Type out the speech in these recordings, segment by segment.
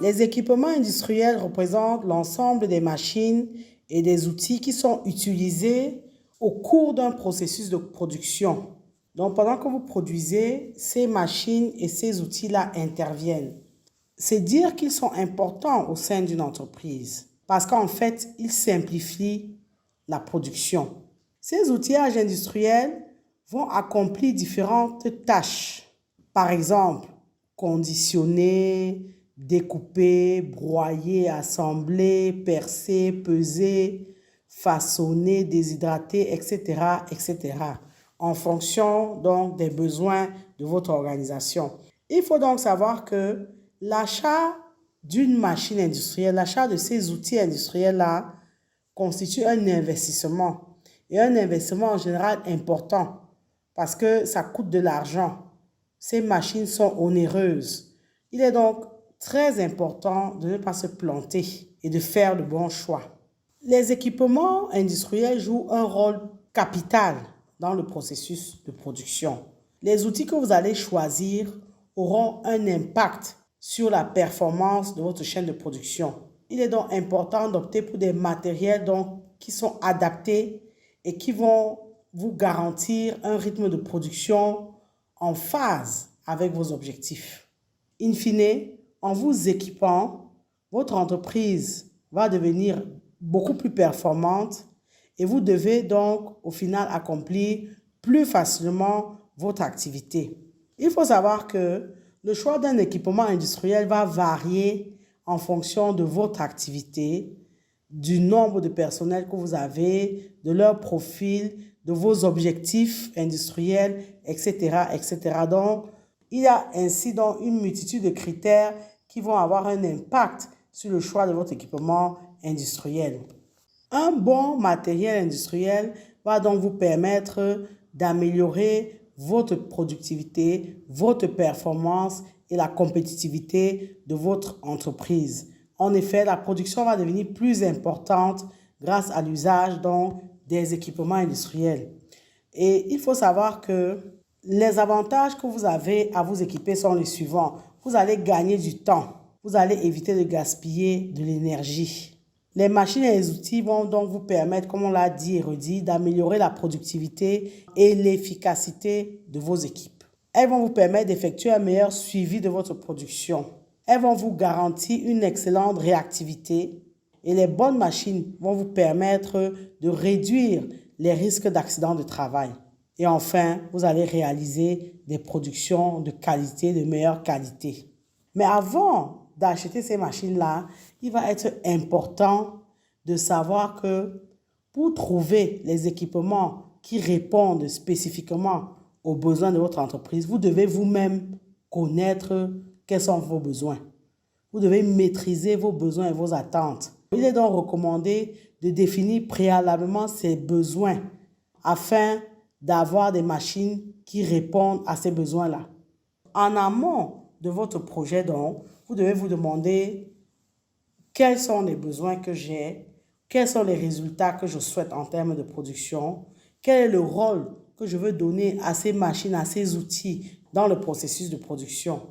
Les équipements industriels représentent l'ensemble des machines et des outils qui sont utilisés au cours d'un processus de production. Donc, pendant que vous produisez, ces machines et ces outils-là interviennent. C'est dire qu'ils sont importants au sein d'une entreprise parce qu'en fait, ils simplifient la production. Ces outillages industriels vont accomplir différentes tâches. Par exemple, conditionner, découper, broyer, assembler, percer, peser, façonner, déshydrater, etc., etc., en fonction donc des besoins de votre organisation. Il faut donc savoir que l'achat d'une machine industrielle, l'achat de ces outils industriels-là constitue un investissement. Et un investissement en général important parce que ça coûte de l'argent. Ces machines sont onéreuses. Il est donc très important de ne pas se planter et de faire le bon choix. Les équipements industriels jouent un rôle capital dans le processus de production. Les outils que vous allez choisir auront un impact sur la performance de votre chaîne de production. Il est donc important d'opter pour des matériels qui sont adaptés et qui vont vous garantir un rythme de production en phase avec vos objectifs. In fine, en vous équipant, votre entreprise va devenir beaucoup plus performante et vous devez donc au final accomplir plus facilement votre activité. Il faut savoir que le choix d'un équipement industriel va varier en fonction de votre activité, du nombre de personnel que vous avez, de leur profil, de vos objectifs industriels, etc., etc. Donc, il y a ainsi donc une multitude de critères qui vont avoir un impact sur le choix de votre équipement industriel. Un bon matériel industriel va donc vous permettre d'améliorer votre productivité, votre performance et la compétitivité de votre entreprise. En effet, la production va devenir plus importante grâce à l'usage des équipements industriels. Et il faut savoir que les avantages que vous avez à vous équiper sont les suivants. Vous allez gagner du temps. Vous allez éviter de gaspiller de l'énergie. Les machines et les outils vont donc vous permettre, comme on l'a dit et redit, d'améliorer la productivité et l'efficacité de vos équipes. Elles vont vous permettre d'effectuer un meilleur suivi de votre production. Elles vont vous garantir une excellente réactivité et les bonnes machines vont vous permettre de réduire les risques d'accidents de travail. Et enfin, vous allez réaliser des productions de qualité, de meilleure qualité. Mais avant d'acheter ces machines-là, il va être important de savoir que pour trouver les équipements qui répondent spécifiquement aux besoins de votre entreprise, vous devez vous-même connaître quels sont vos besoins. Vous devez maîtriser vos besoins et vos attentes. Il est donc recommandé de définir préalablement ces besoins afin d'avoir des machines qui répondent à ces besoins-là. En amont de votre projet, donc, vous devez vous demander quels sont les besoins que j'ai, quels sont les résultats que je souhaite en termes de production, quel est le rôle que je veux donner à ces machines, à ces outils dans le processus de production.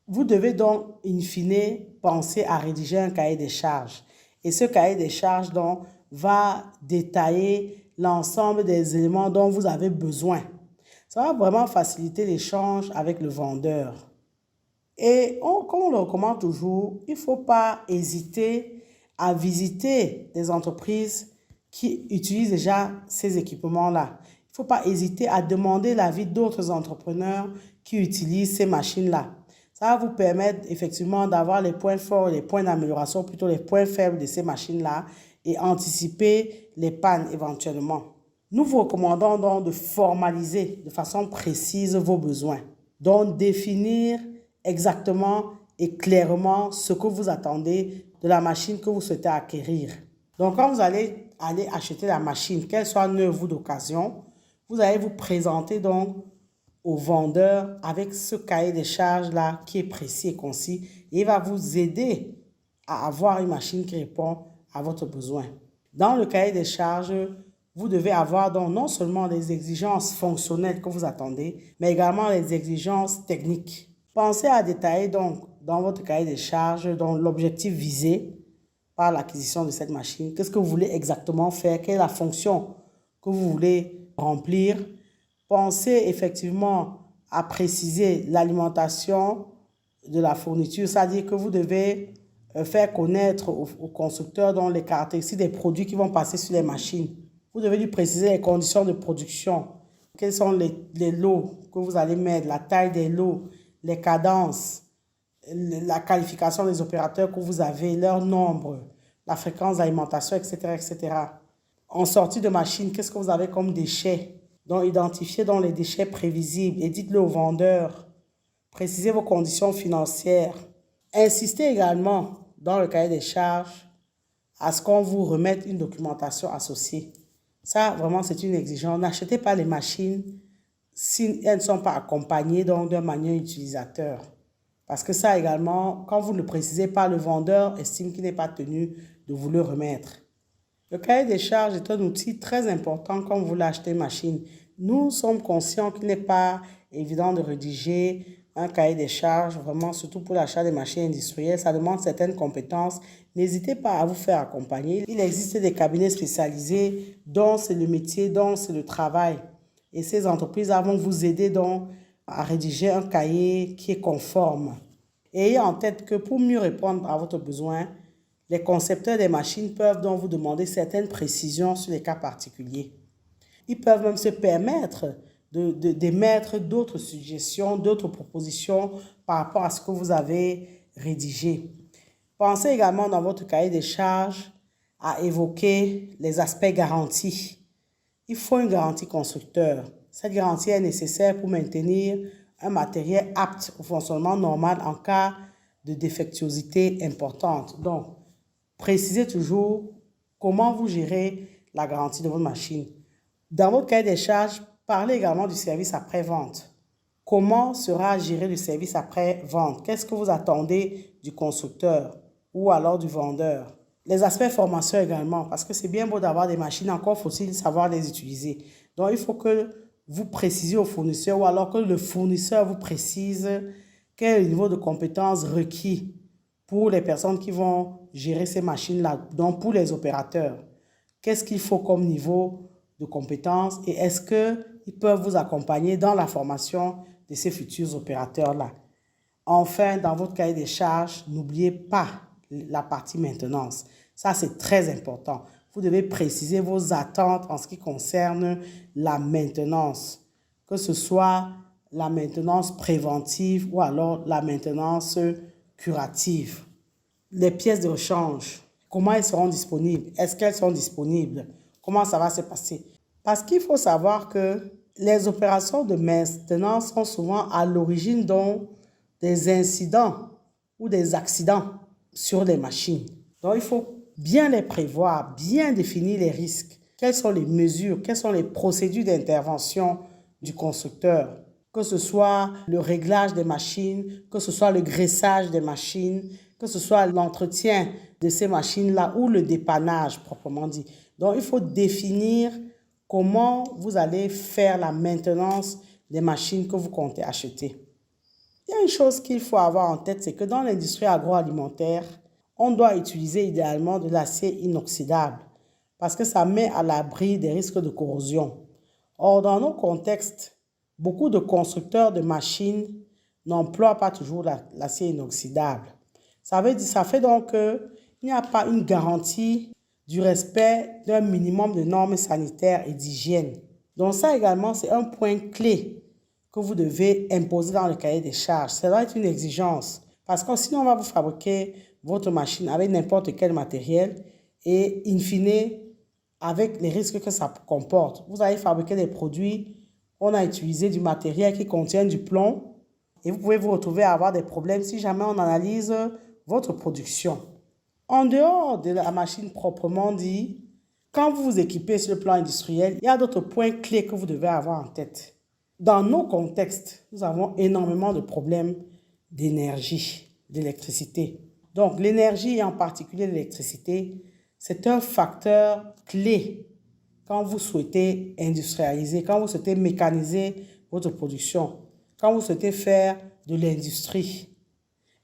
Vous devez donc, in fine, penser à rédiger un cahier des charges. Et ce cahier des charges donc, va détailler l'ensemble des éléments dont vous avez besoin. Ça va vraiment faciliter l'échange avec le vendeur. Et comme on le recommande toujours, il ne faut pas hésiter à visiter des entreprises qui utilisent déjà ces équipements-là. Il ne faut pas hésiter à demander l'avis d'autres entrepreneurs qui utilisent ces machines-là. Ça va vous permettre effectivement d'avoir les points forts, les points d'amélioration, plutôt les points faibles de ces machines-là et anticiper les pannes éventuellement. Nous vous recommandons donc de formaliser de façon précise vos besoins. Donc définir exactement et clairement ce que vous attendez de la machine que vous souhaitez acquérir. Donc quand vous allez acheter la machine, qu'elle soit neuve ou d'occasion, vous allez vous présenter donc au vendeur avec ce cahier des charges-là qui est précis et concis et il va vous aider à avoir une machine qui répond à votre besoin. Dans le cahier des charges, vous devez avoir donc non seulement les exigences fonctionnelles que vous attendez, mais également les exigences techniques. Pensez à détailler donc dans votre cahier des charges, dans l'objectif visé par l'acquisition de cette machine. Qu'est-ce que vous voulez exactement faire? Quelle est la fonction que vous voulez remplir? Pensez effectivement à préciser l'alimentation de la fourniture, c'est-à-dire que vous devez faire connaître aux constructeurs dans les caractéristiques des produits qui vont passer sur les machines. Vous devez lui préciser les conditions de production, quels sont les lots que vous allez mettre, la taille des lots, les cadences, la qualification des opérateurs que vous avez, leur nombre, la fréquence d'alimentation, etc., etc. En sortie de machine, qu'est-ce que vous avez comme déchets? Donc, identifiez donc les déchets prévisibles et dites-le au vendeur. Précisez vos conditions financières. Insistez également dans le cahier des charges à ce qu'on vous remette une documentation associée. Ça, vraiment, c'est une exigence. N'achetez pas les machines si elles ne sont pas accompagnées d'un manuel utilisateur. Parce que ça également, quand vous ne le précisez pas, le vendeur estime qu'il n'est pas tenu de vous le remettre. Le cahier des charges est un outil très important quand vous voulez acheter une machine. Nous sommes conscients qu'il n'est pas évident de rédiger un cahier des charges, vraiment, surtout pour l'achat des machines industrielles. Ça demande certaines compétences. N'hésitez pas à vous faire accompagner. Il existe des cabinets spécialisés dont c'est le métier, dont c'est le travail. Et ces entreprises vont vous aider donc à rédiger un cahier qui est conforme. Ayez en tête que pour mieux répondre à votre besoin, les concepteurs des machines peuvent donc vous demander certaines précisions sur les cas particuliers. Ils peuvent même se permettre d'émettre d'autres suggestions, d'autres propositions par rapport à ce que vous avez rédigé. Pensez également dans votre cahier des charges à évoquer les aspects garantis. Il faut une garantie constructeur. Cette garantie est nécessaire pour maintenir un matériel apte au fonctionnement normal en cas de défectuosité importante. Donc, précisez toujours comment vous gérez la garantie de votre machine. Dans votre cahier des charges, parlez également du service après-vente. Comment sera géré le service après-vente? Qu'est-ce que vous attendez du constructeur ou alors du vendeur? Les aspects formation également, parce que c'est bien beau d'avoir des machines, encore faut-il savoir les utiliser. Donc, il faut que vous précisiez au fournisseur ou alors que le fournisseur vous précise quel est le niveau de compétences requis pour les personnes qui vont gérer ces machines-là, donc pour les opérateurs. Qu'est-ce qu'il faut comme niveau de compétences et est-ce qu'ils peuvent vous accompagner dans la formation de ces futurs opérateurs-là? Enfin, dans votre cahier des charges, n'oubliez pas la partie maintenance. Ça, c'est très important. Vous devez préciser vos attentes en ce qui concerne la maintenance, que ce soit la maintenance préventive ou alors la maintenance curative. Les pièces de rechange, comment elles seront disponibles? Est-ce qu'elles sont disponibles? Comment ça va se passer? Parce qu'il faut savoir que les opérations de maintenance sont souvent à l'origine des incidents ou des accidents sur les machines. Donc, il faut bien les prévoir, bien définir les risques. Quelles sont les mesures, quelles sont les procédures d'intervention du constructeur? Que ce soit le réglage des machines, que ce soit le graissage des machines, que ce soit l'entretien de ces machines-là ou le dépannage proprement dit. Donc, il faut définir comment vous allez faire la maintenance des machines que vous comptez acheter. Il y a une chose qu'il faut avoir en tête, c'est que dans l'industrie agroalimentaire, on doit utiliser idéalement de l'acier inoxydable parce que ça met à l'abri des risques de corrosion. Or, dans nos contextes, beaucoup de constructeurs de machines n'emploient pas toujours l'acier inoxydable. Ça fait donc qu'il n'y a pas une garantie du respect d'un minimum de normes sanitaires et d'hygiène. Donc ça également, c'est un point clé que vous devez imposer dans le cahier des charges. Ça doit être une exigence parce que sinon on va vous fabriquer votre machine avec n'importe quel matériel et in fine, avec les risques que ça comporte. Vous allez fabriquer des produits, on a utilisé du matériel qui contient du plomb et vous pouvez vous retrouver à avoir des problèmes si jamais on analyse votre production. En dehors de la machine proprement dit, quand vous vous équipez sur le plan industriel, il y a d'autres points clés que vous devez avoir en tête. Dans nos contextes, nous avons énormément de problèmes d'énergie, d'électricité. Donc, l'énergie et en particulier l'électricité, c'est un facteur clé quand vous souhaitez industrialiser, quand vous souhaitez mécaniser votre production, quand vous souhaitez faire de l'industrie.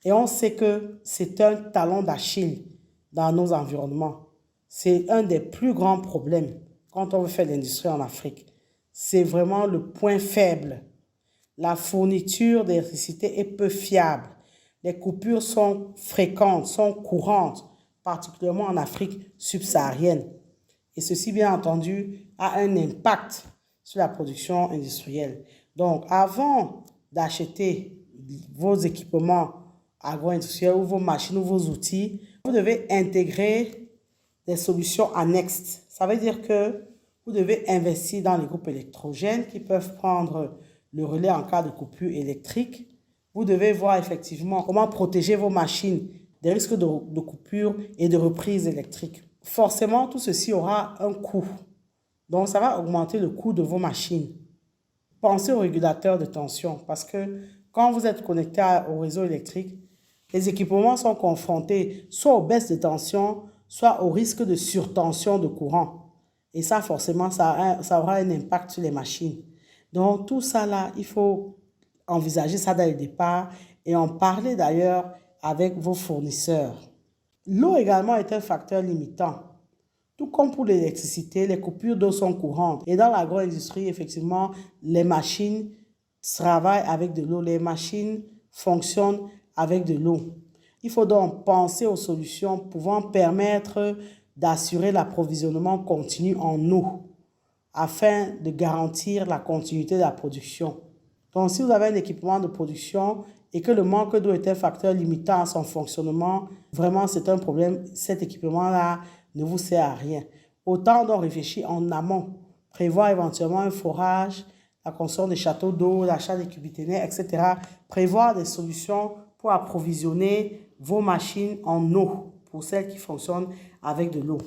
Et on sait que c'est un talon d'Achille dans nos environnements. C'est un des plus grands problèmes quand on veut faire de l'industrie en Afrique. C'est vraiment le point faible. La fourniture d'électricité est peu fiable. Les coupures sont fréquentes, sont courantes, particulièrement en Afrique subsaharienne. Et ceci, bien entendu, a un impact sur la production industrielle. Donc, avant d'acheter vos équipements agro-industriels ou vos machines ou vos outils, vous devez intégrer des solutions annexes. Ça veut dire que vous devez investir dans les groupes électrogènes qui peuvent prendre le relais en cas de coupure électrique. Vous devez voir effectivement comment protéger vos machines des risques de coupure et de reprise électrique. Forcément, tout ceci aura un coût. Donc, ça va augmenter le coût de vos machines. Pensez au régulateur de tension parce que quand vous êtes connecté au réseau électrique, les équipements sont confrontés soit aux baisses de tension, soit au risque de surtension de courant. Et ça, forcément, ça aura un impact sur les machines. Donc, tout ça là, il faut envisager ça dès le départ et en parler d'ailleurs avec vos fournisseurs. L'eau également est un facteur limitant. Tout comme pour l'électricité, les coupures d'eau sont courantes. Et dans l'agro-industrie, effectivement, les machines travaillent avec de l'eau. Les machines fonctionnent avec de l'eau. Il faut donc penser aux solutions pouvant permettre d'assurer l'approvisionnement continu en eau afin de garantir la continuité de la production. Donc, si vous avez un équipement de production et que le manque d'eau est un facteur limitant à son fonctionnement, vraiment, c'est un problème. Cet équipement-là ne vous sert à rien. Autant donc réfléchir en amont, prévoir éventuellement un forage, la construction des châteaux d'eau, l'achat des cubiténaires, etc. Prévoir des solutions pour approvisionner vos machines en eau, pour celles qui fonctionnent avec de l'eau.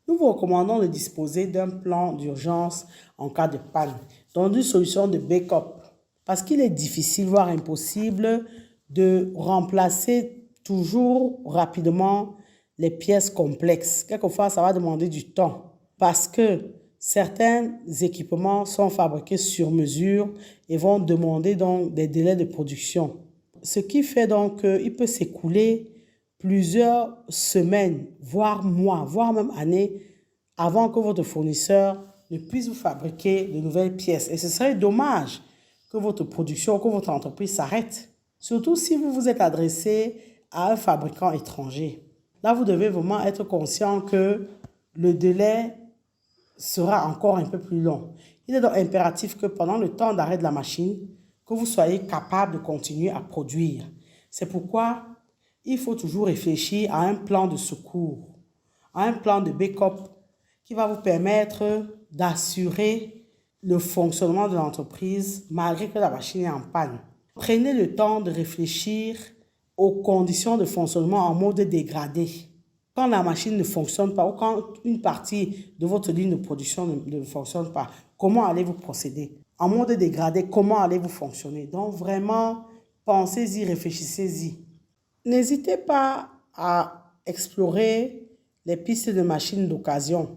Nous vous recommandons de disposer d'un plan d'urgence en cas de panne, donc d'une solution de backup. Parce qu'il est difficile, voire impossible, de remplacer toujours rapidement les pièces complexes. Quelquefois, ça va demander du temps parce que certains équipements sont fabriqués sur mesure et vont demander donc des délais de production. Ce qui fait donc qu'il peut s'écouler plusieurs semaines, voire mois, voire même années avant que votre fournisseur ne puisse vous fabriquer de nouvelles pièces. Et ce serait dommage que votre production, que votre entreprise s'arrête. Surtout si vous vous êtes adressé à un fabricant étranger. Là, vous devez vraiment être conscient que le délai sera encore un peu plus long. Il est donc impératif que pendant le temps d'arrêt de la machine, que vous soyez capable de continuer à produire. C'est pourquoi il faut toujours réfléchir à un plan de secours, à un plan de backup qui va vous permettre d'assurer le fonctionnement de l'entreprise malgré que la machine est en panne. Prenez le temps de réfléchir aux conditions de fonctionnement en mode dégradé. Quand la machine ne fonctionne pas ou quand une partie de votre ligne de production ne fonctionne pas, comment allez-vous procéder? En mode dégradé, comment allez-vous fonctionner? Donc vraiment, pensez-y, réfléchissez-y. N'hésitez pas à explorer les pistes de machines d'occasion.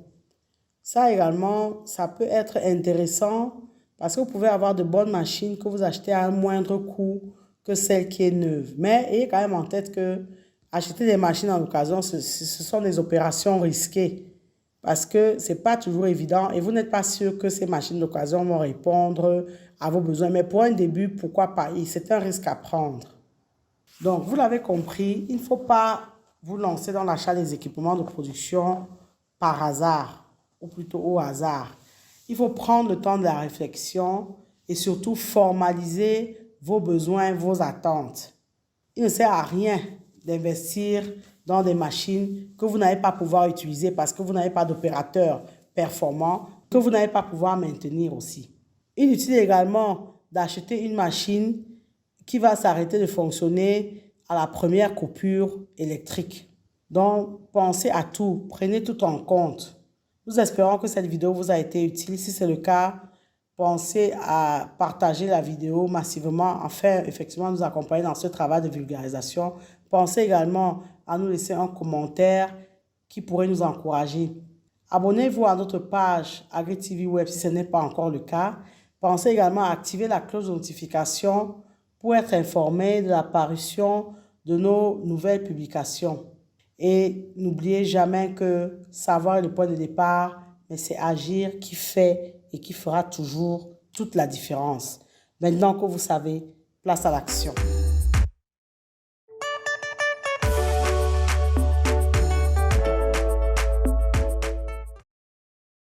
Ça également, ça peut être intéressant parce que vous pouvez avoir de bonnes machines que vous achetez à un moindre coût que celle qui est neuve. Mais ayez quand même en tête que acheter des machines en occasion, ce sont des opérations risquées parce que ce n'est pas toujours évident et vous n'êtes pas sûr que ces machines d'occasion vont répondre à vos besoins. Mais pour un début, pourquoi pas? C'est un risque à prendre. Donc, vous l'avez compris, il ne faut pas vous lancer dans l'achat des équipements de production par hasard, ou plutôt au hasard. Il faut prendre le temps de la réflexion et surtout formaliser vos besoins, vos attentes. Il ne sert à rien d'investir dans des machines que vous n'allez pas pouvoir utiliser parce que vous n'avez pas d'opérateur performant, que vous n'allez pas pouvoir maintenir aussi. Inutile également d'acheter une machine qui va s'arrêter de fonctionner à la première coupure électrique. Donc, pensez à tout, prenez tout en compte. Nous espérons que cette vidéo vous a été utile. Si c'est le cas, pensez à partager la vidéo massivement afin effectivement de nous accompagner dans ce travail de vulgarisation. Pensez également à nous laisser un commentaire qui pourrait nous encourager. Abonnez-vous à notre page AgriTV Web si ce n'est pas encore le cas. Pensez également à activer la cloche de notification pour être informé de l'apparition de nos nouvelles publications. Et n'oubliez jamais que savoir est le point de départ, mais c'est agir qui fait et qui fera toujours toute la différence. Maintenant que vous savez, place à l'action.